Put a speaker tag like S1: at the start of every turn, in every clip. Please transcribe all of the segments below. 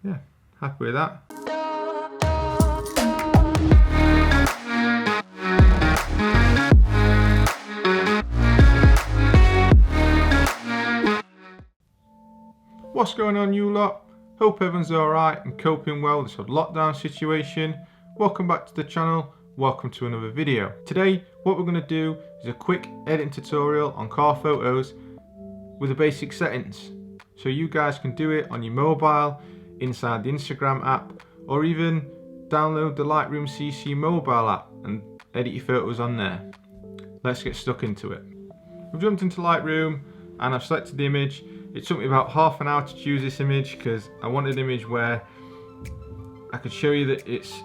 S1: yeah, happy with that. What's going on, you lot? Hope everyone's alright and coping well with this lockdown situation. Welcome back to the channel, welcome to another video. Today what we're going to do is a quick editing tutorial on car photos with the basic settings. So you guys can do it on your mobile, inside the Instagram app, or even download the Lightroom CC mobile app and edit your photos on there. Let's get stuck into it. We've jumped into Lightroom and I've selected the image. It took me about half an hour to choose this image because I wanted an image where I could show you that it's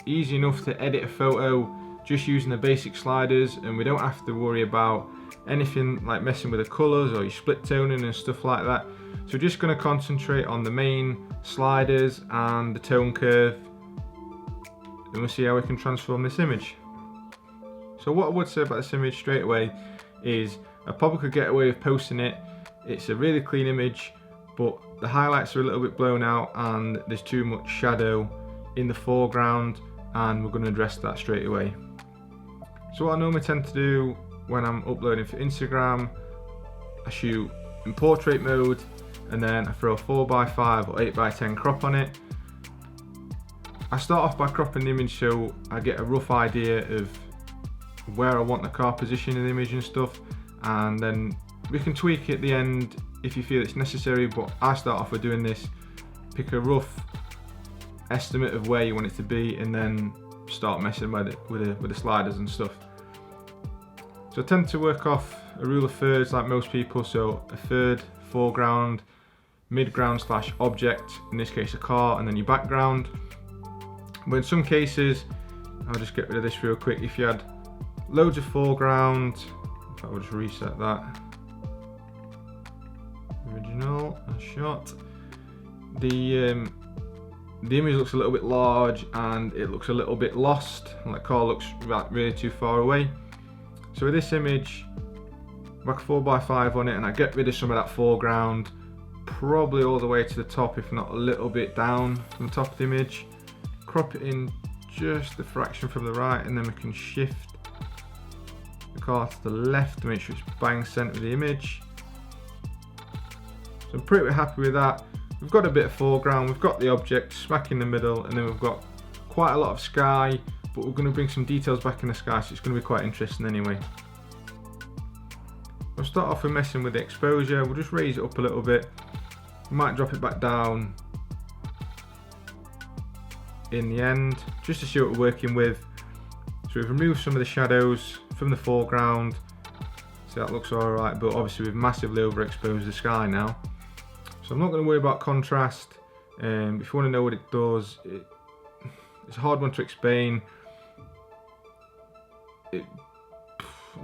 S1: easy enough to edit a photo just using the basic sliders, and we don't have to worry about anything like messing with the colours or your split toning and stuff like that. So we're just going to concentrate on the main sliders and the tone curve, and we'll see how we can transform this image. So what I would say about this image straight away is I probably could get away with posting it. It's a really clean image, but the highlights are a little bit blown out and there's too much shadow in the foreground, and we're going to address that straight away. So what I normally tend to do when I'm uploading for Instagram, I shoot in portrait mode and then I throw a 4x5 or 8x10 crop on it. I start off by cropping the image so I get a rough idea of where I want the car position in the image and stuff, and then we can tweak it at the end if you feel it's necessary, but I start off with doing this, pick a rough estimate of where you want it to be, and then start messing with it with the sliders and stuff. So I tend to work off a rule of thirds like most people, so a third foreground, midground slash object, in this case a car, and then your background. But in some cases, I'll just get rid of this real quick, if you had loads of foreground, I will just reset that. Original and shot. The image looks a little bit large and it looks a little bit lost, and the car looks really too far away. So with this image, whack a 4x5 on it and I get rid of some of that foreground, probably all the way to the top, if not a little bit down from the top of the image. Crop it in just a fraction from the right, and then we can shift the car to the left to make sure it's bang centre of the image. So I'm pretty happy with that. We've got a bit of foreground, we've got the object smack in the middle, and then we've got quite a lot of sky, but we're going to bring some details back in the sky, so it's going to be quite interesting anyway. We'll start off with messing with the exposure. We'll just raise it up a little bit. We might drop it back down in the end, just to see what we're working with. So we've removed some of the shadows from the foreground, so that looks alright, but obviously we've massively overexposed the sky now. So I'm not going to worry about contrast. If you want to know what it does, it's a hard one to explain. In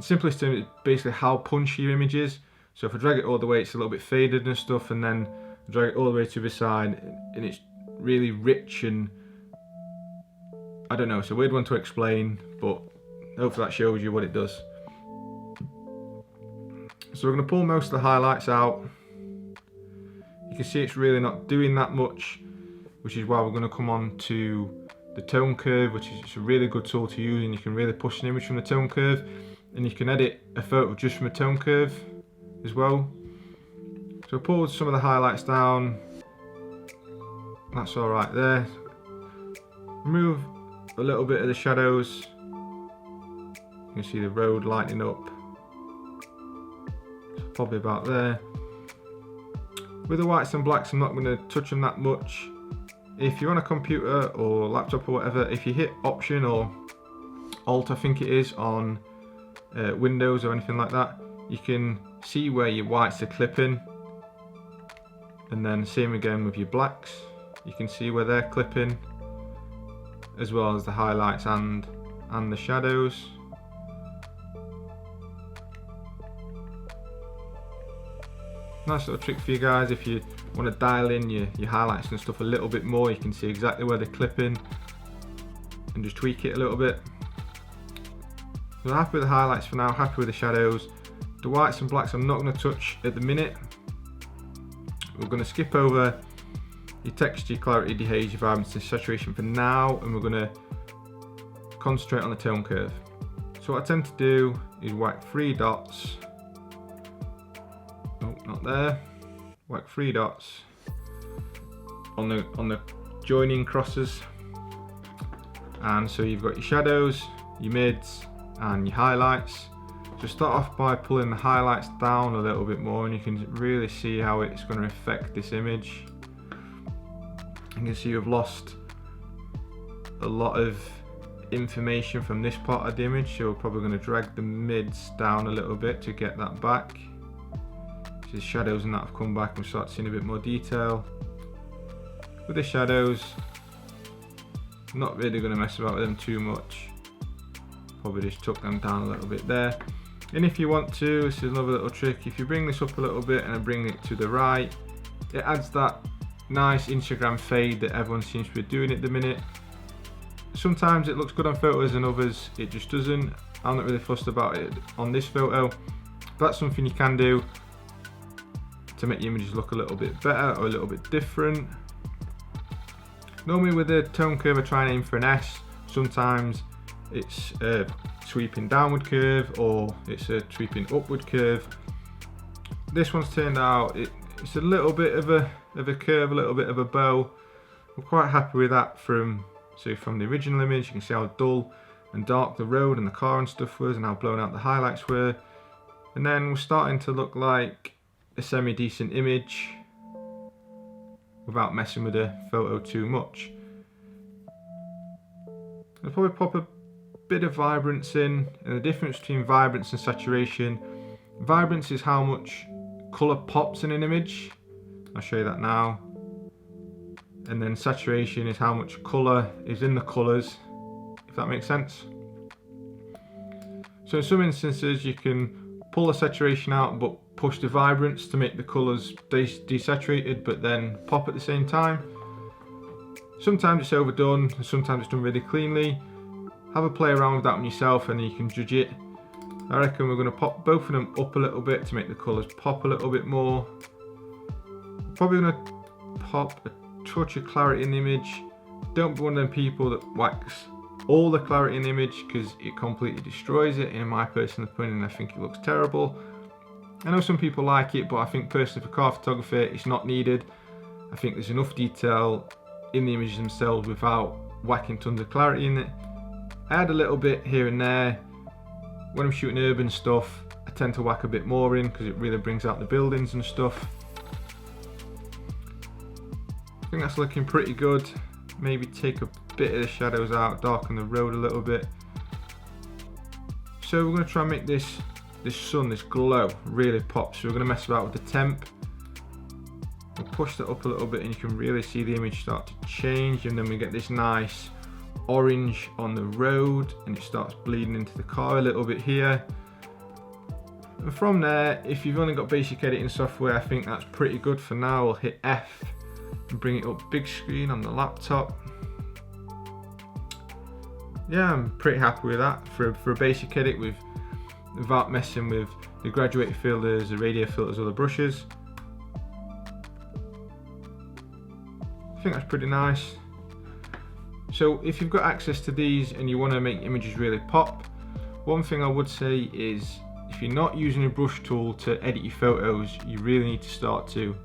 S1: simplest terms, it's basically how punchy your image is. So if I drag it all the way, it's a little bit faded and stuff, and then I drag it all the way to the side, and it's really rich, and I don't know, it's a weird one to explain, but hopefully that shows you what it does. So we're going to pull most of the highlights out. You can see it's really not doing that much, which is why we're going to come on to the tone curve, which is a really good tool to use, and you can really push an image from the tone curve, and you can edit a photo just from a tone curve as well. So pull some of the highlights down, that's alright there. Remove a little bit of the shadows, you can see the road lighting up, so probably about there. With the whites and blacks, I'm not going to touch them that much. If you're on a computer or laptop or whatever, if you hit Option or Alt, I think it is, on Windows or anything like that, you can see where your whites are clipping, and then same again with your blacks, you can see where they're clipping, as well as the highlights and the shadows. Nice little trick for you guys if you want to dial in your highlights and stuff a little bit more. You can see exactly where they're clipping and just tweak it a little bit. So I'm happy with the highlights for now, happy with the shadows. The whites and blacks I'm not going to touch at the minute. We're going to skip over your texture, clarity, dehaze, your vibrance and saturation for now, and we're going to concentrate on the tone curve. So what I tend to do is whack 3 dots, oh not there, whack 3 dots on the joining crosses, and so you've got your shadows, your mids and your highlights. So start off by pulling the highlights down a little bit more, and you can really see how it's going to affect this image. You can see you've lost a lot of information from this part of the image, so we're probably going to drag the mids down a little bit to get that back. So the shadows and that have come back, and we start seeing a bit more detail. With the shadows, I'm not really going to mess about with them too much. Probably just tuck them down a little bit there. And if you want to, this is another little trick, if you bring this up a little bit and I bring it to the right, it adds that nice Instagram fade that everyone seems to be doing at the minute. Sometimes it looks good on photos and others it just doesn't. I'm not really fussed about it on this photo. But that's something you can do to make your images look a little bit better or a little bit different. Normally with the tone curve I try and aim for an S. Sometimes it's a sweeping downward curve or it's a sweeping upward curve. This one's turned out, it's a little bit of a curve, a little bit of a bow. I'm quite happy with that. From the original image you can see how dull and dark the road and the car and stuff was, and how blown out the highlights were. And then we're starting to look like a semi-decent image without messing with the photo too much. I'll probably pop a bit of vibrance in, and the difference between vibrance and saturation. Vibrance is how much colour pops in an image. I'll show you that now. And then saturation is how much colour is in the colours, if that makes sense. So in some instances you can pull the saturation out but push the vibrance to make the colours desaturated but then pop at the same time. Sometimes it's overdone, sometimes it's done really cleanly. Have a play around with that one yourself and you can judge it. I reckon we're going to pop both of them up a little bit to make the colours pop a little bit more. Probably going to pop a touch of clarity in the image. Don't be one of them people that whacks all the clarity in the image because it completely destroys it. In my personal opinion, I think it looks terrible. I know some people like it, but I think personally for car photography it's not needed. I think there's enough detail in the images themselves without whacking tons of clarity in it. I add a little bit here and there. When I'm shooting urban stuff I tend to whack a bit more in because it really brings out the buildings and stuff. I think that's looking pretty good. Maybe take a bit of the shadows out, darken the road a little bit. So we're going to try and make this sun, this glow, really pop. So we're going to mess about with the temp. We'll push that up a little bit and you can really see the image start to change, and then we get this nice orange on the road and it starts bleeding into the car a little bit here. And from there, if you've only got basic editing software, I think that's pretty good for now. We'll hit F and bring it up big screen on the laptop. Yeah, I'm pretty happy with that for a basic edit without messing with the graduated filters, the radial filters or the brushes. I think that's pretty nice. So if you've got access to these and you want to make images really pop, one thing I would say is if you're not using a brush tool to edit your photos, you really need to start to.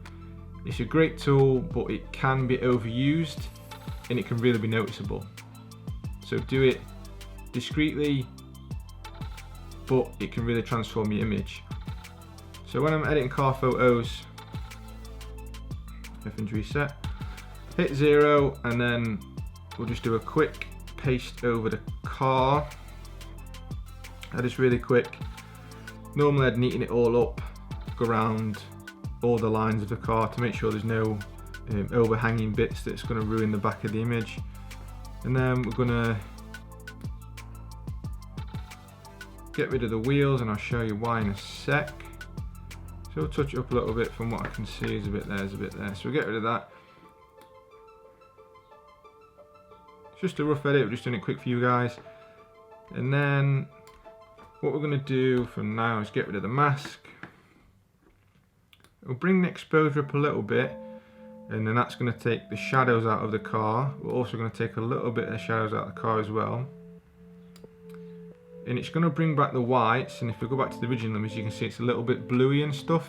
S1: It's a great tool, but it can be overused and it can really be noticeable. So do it discreetly, but it can really transform your image. So when I'm editing car photos, everything's reset, hit 0 and then we'll just do a quick paste over the car. That is really quick. Normally I'd neaten it all up, go around all the lines of the car to make sure there's no overhanging bits that's going to ruin the back of the image. And then we're going to get rid of the wheels and I'll show you why in a sec. So we'll touch it up a little bit. From what I can see, there's a bit there, there's a bit there. So we'll get rid of that. It's just a rough edit, we're just doing it quick for you guys. And then what we're going to do from now is get rid of the mask. We'll bring the exposure up a little bit and then that's going to take the shadows out of the car. We're also going to take a little bit of the shadows out of the car as well. And it's going to bring back the whites, and if we go back to the original image, you can see it's a little bit bluey and stuff.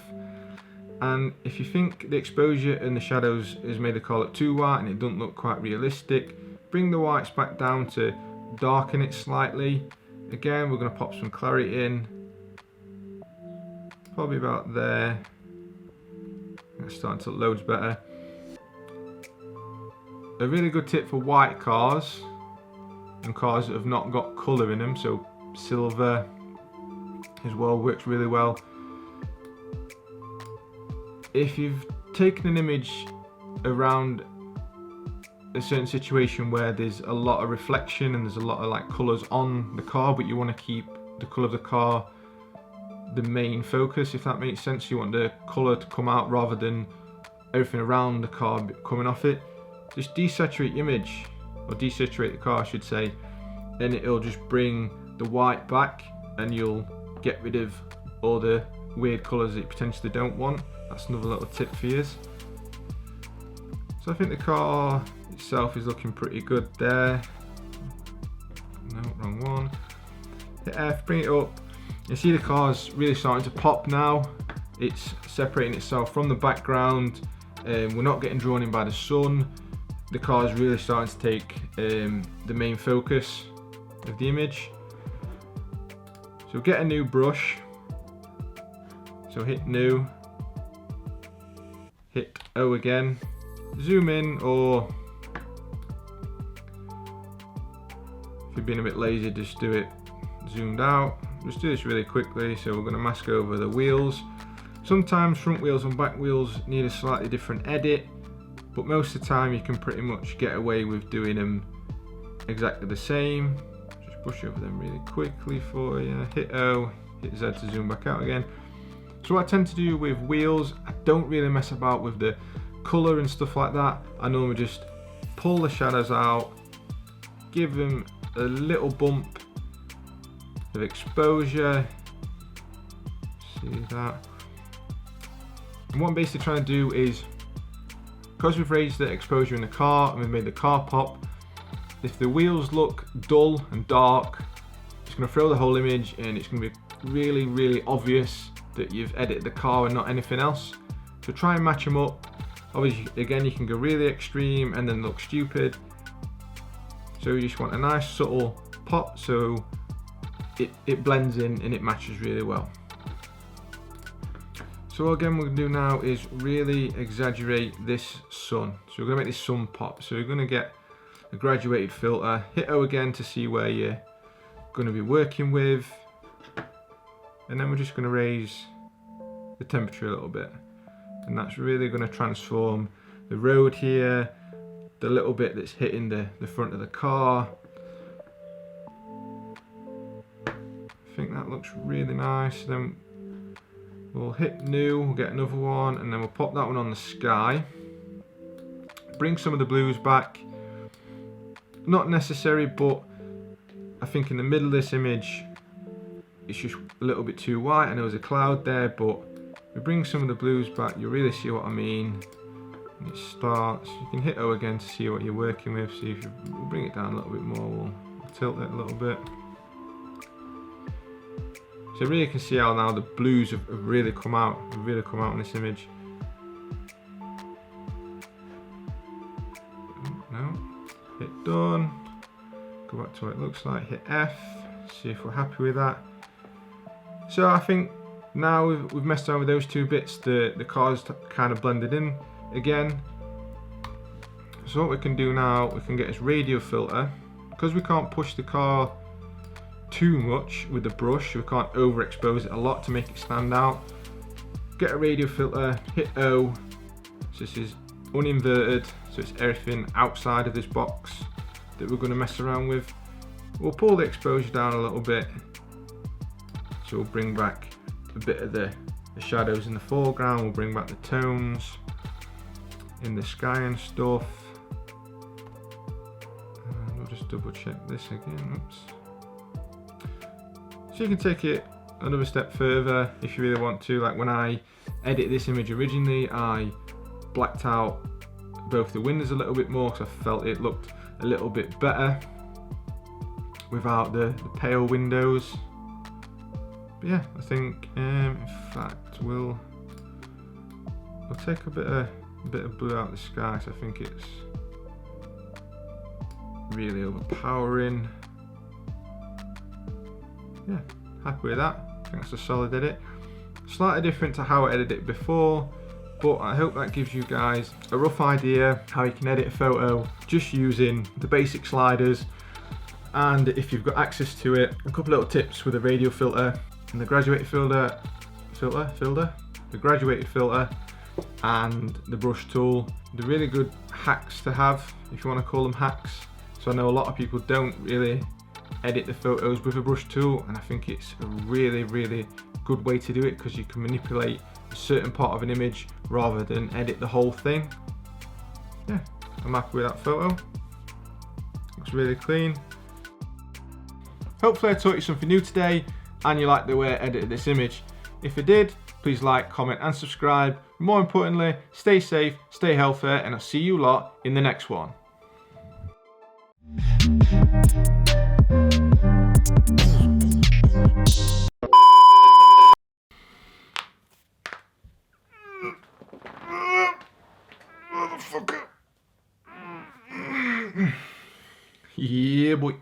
S1: And if you think the exposure and the shadows has made the car look too white and it doesn't look quite realistic, bring the whites back down to darken it slightly. Again, we're going to pop some clarity in, probably about there. It's starting to look loads better. A really good tip for white cars and cars that have not got colour in them, so silver as well works really well. If you've taken an image around a certain situation where there's a lot of reflection and there's a lot of like colours on the car, but you want to keep the colour of the car the main focus, if that makes sense, you want the colour to come out rather than everything around the car coming off it, just desaturate the image, or desaturate the car I should say, and it'll just bring the white back and you'll get rid of all the weird colours that you potentially don't want. That's another little tip for you. So I think the car itself is looking pretty good there. No, wrong one. Hit F, bring it up. You see the car's really starting to pop now. It's separating itself from the background. We're not getting drawn in by the sun. The car's really starting to take the main focus of the image. So get a new brush. So hit new. Hit O again. Zoom in, or if you're being a bit lazy, just do it zoomed out. Just do this really quickly. So we're going to mask over the wheels. Sometimes front wheels and back wheels need a slightly different edit, but most of the time you can pretty much get away with doing them exactly the same. Just brush over them really quickly for you. Hit O, hit Z to zoom back out again. So what I tend to do with wheels, I don't really mess about with the colour and stuff like that. I normally just pull the shadows out, give them a little bump of exposure. See that? And what I'm basically trying to do is, because we've raised the exposure in the car and we've made the car pop, if the wheels look dull and dark, it's going to throw the whole image and it's going to be really, really obvious that you've edited the car and not anything else. So try and match them up. Obviously, again, you can go really extreme and then look stupid. So you just want a nice subtle pop so it blends in and it matches really well. So again, what we're going to do now is really exaggerate this sun. So we're going to make this sun pop. So we're going to get a graduated filter. Hit O again to see where you're going to be working with. And then we're just going to raise the temperature a little bit. And that's really going to transform the road here, the little bit that's hitting the front of the car. I think that looks really nice. Then we'll hit new, we'll get another one, and then we'll pop that one on the sky. Bring some of the blues back. Not necessary, but I think in the middle of this image, it's just a little bit too white. I know there's a cloud there, but we bring some of the blues back, you'll really see what I mean. And it starts, you can hit O again to see what you're working with. See if we'll bring it down a little bit more, we'll tilt it a little bit. So really you can see how now the blues have really come out, in this image. No, hit done, go back to what it looks like, hit F, see if we're happy with that. So I think now we've messed around with those two bits, the car's kind of blended in again. So what we can do now, we can get this radial filter. Because we can't push the car too much with the brush, we can't overexpose it a lot to make it stand out. Get a radial filter, hit O. So this is uninverted, so it's everything outside of this box that we're going to mess around with. We'll pull the exposure down a little bit. So we'll bring back a bit of the shadows in the foreground, we'll bring back the tones in the sky and stuff. And we'll just double check this again, oops. So you can take it another step further if you really want to. Like when I edited this image originally, I blacked out both the windows a little bit more because I felt it looked a little bit better without the pale windows. But yeah, I think in fact we'll take a bit of blue out of the sky, so I think it's really overpowering. Yeah, happy with that. I think that's a solid edit. Slightly different to how I edited it before, but I hope that gives you guys a rough idea how you can edit a photo just using the basic sliders. And if you've got access to it, a couple little tips with the radial filter and the graduated filter, the graduated filter and the brush tool. They're really good hacks to have, if you want to call them hacks. So I know a lot of people don't really edit the photos with a brush tool, and I think it's a really good way to do it because you can manipulate a certain part of an image rather than edit the whole thing. Yeah, I'm happy with that photo. Looks really clean. Hopefully I taught you something new today and you like the way I edited this image. If you did, please like, comment and subscribe. More importantly, stay safe, stay healthy, and I'll see you lot in the next one. Motherfucker. Yeah, boy.